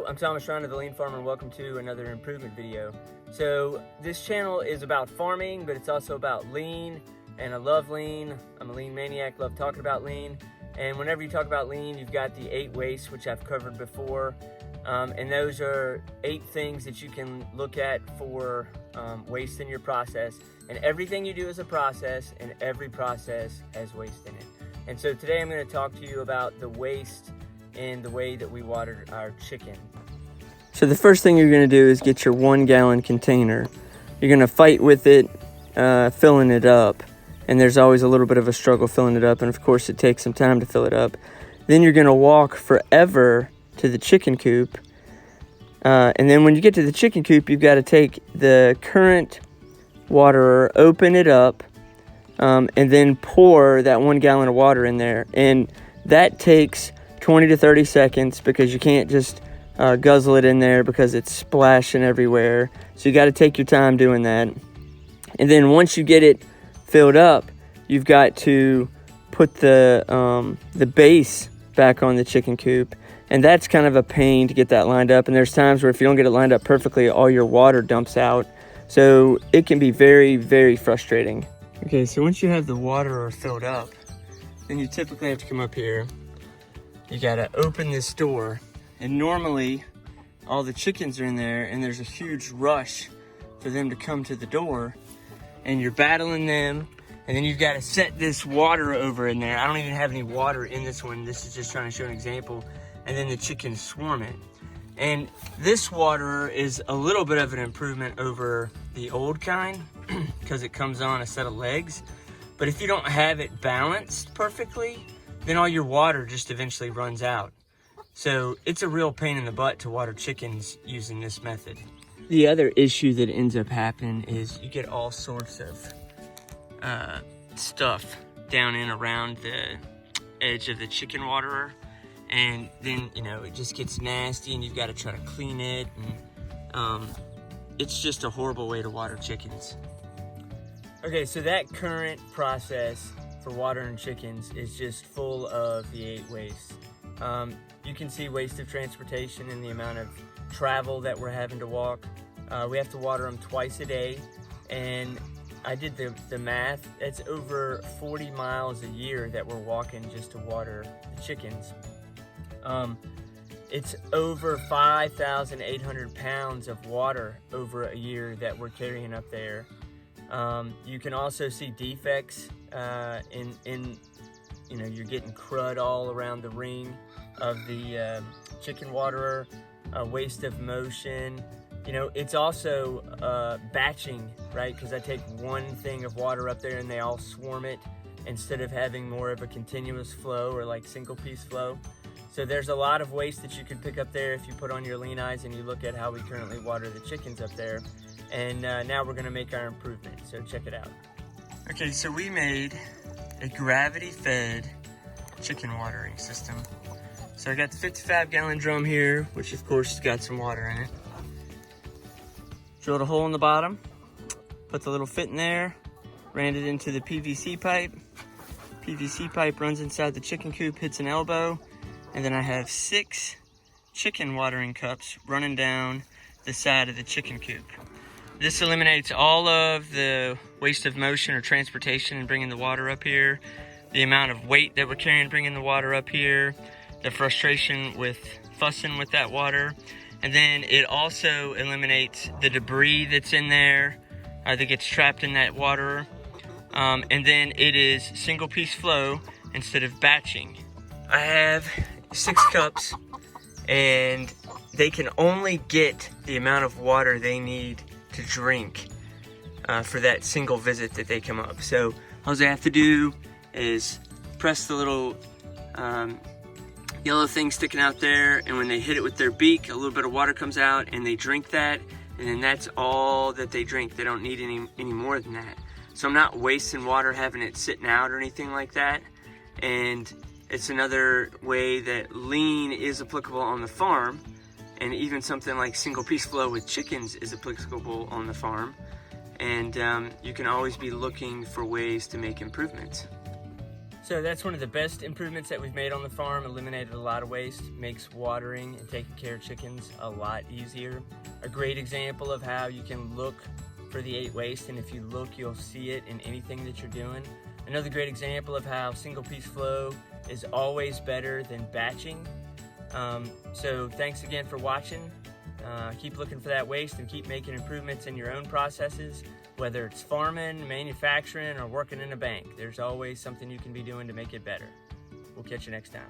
I'm Thomas Ryan of The Lean Farmer, and welcome to another improvement video. So this channel is about farming, but it's also about lean, and I love lean. I'm a lean maniac, love talking about lean. And whenever you talk about lean, you've got the 8 wastes, which I've covered before. And those are 8 things that you can look at for waste in your process. And everything you do is a process, and every process has waste in it. And so today I'm going to talk to you about the waste in the way that we water our chicken. So the first thing you're going to do is get your 1-gallon container. You're going to fight with it, filling it up. And there's always a little bit of a struggle filling it up. And of course it takes some time to fill it up. Then you're going to walk forever to the chicken coop. And then when you get to the chicken coop, you've got to take the current waterer, open it up, and then pour that 1 gallon of water in there. And that takes 20 to 30 seconds because you can't just guzzle it in there because it's splashing everywhere. So you got to take your time doing that. And then once you get it filled up, you've got to put the base back on the chicken coop. And that's kind of a pain to get that lined up. And there's times where if you don't get it lined up perfectly, all your water dumps out. So it can be very, very frustrating. Okay, so once you have the water filled up, then you typically have to come up here. You gotta open this door, and normally all the chickens are in there and there's a huge rush for them to come to the door, and you're battling them, and then you've got to set this water over in there. I don't even have any water in this one. This is just trying to show an example. And then the chickens swarm it. And this water is a little bit of an improvement over the old kind because it comes on a set of legs. But if you don't have it balanced perfectly, then all your water just eventually runs out. So it's a real pain in the butt to water chickens using this method. The other issue that ends up happening is you get all sorts of stuff down and around the edge of the chicken waterer. And then, you know, it just gets nasty and you've got to try to clean it. And it's just a horrible way to water chickens. Okay, so that current process for watering chickens is just full of the 8 wastes. You can see waste of transportation and the amount of travel that we're having to walk. We have to water them twice a day, and I did the math. It's over 40 miles a year that we're walking just to water the chickens. It's over 5,800 pounds of water over a year that we're carrying up there. You can also see defects in you know, you're getting crud all around the ring of the chicken waterer, waste of motion. You know, it's also batching, right? Because I take one thing of water up there and they all swarm it instead of having more of a continuous flow or like single piece flow. So there's a lot of waste that you could pick up there if you put on your lean eyes and you look at how we currently water the chickens up there. And now we're gonna make our improvement, so check it out. Okay, so we made a gravity-fed chicken watering system. So I got the 55-gallon drum here, which of course has got some water in it. Drilled a hole in the bottom, put the little fit in there, ran it into the PVC pipe. PVC pipe runs inside the chicken coop, hits an elbow, and then I have 6 chicken watering cups running down the side of the chicken coop. This eliminates all of the waste of motion or transportation in bringing the water up here, the amount of weight that we're carrying bringing the water up here, the frustration with fussing with that water, and then it also eliminates the debris that's in there that gets trapped in that water, and then it is single piece flow instead of batching. I have 6 cups, and they can only get the amount of water they need to drink for that single visit that they come up. So all they have to do is press the little yellow thing sticking out there, and when they hit it with their beak, a little bit of water comes out and they drink that, and then that's all that they drink. They don't need any more than that. So I'm not wasting water having it sitting out or anything like that. And it's another way that lean is applicable on the farm, and even something like single piece flow with chickens is applicable on the farm. And you can always be looking for ways to make improvements. So that's one of the best improvements that we've made on the farm. Eliminated a lot of waste, makes watering and taking care of chickens a lot easier. A great example of how you can look for the 8 waste, and if you look, you'll see it in anything that you're doing. Another great example of how single piece flow is always better than batching. So thanks again for watching. Keep looking for that waste and keep making improvements in your own processes, whether it's farming, manufacturing, or working in a bank. There's always something you can be doing to make it better. We'll catch you next time.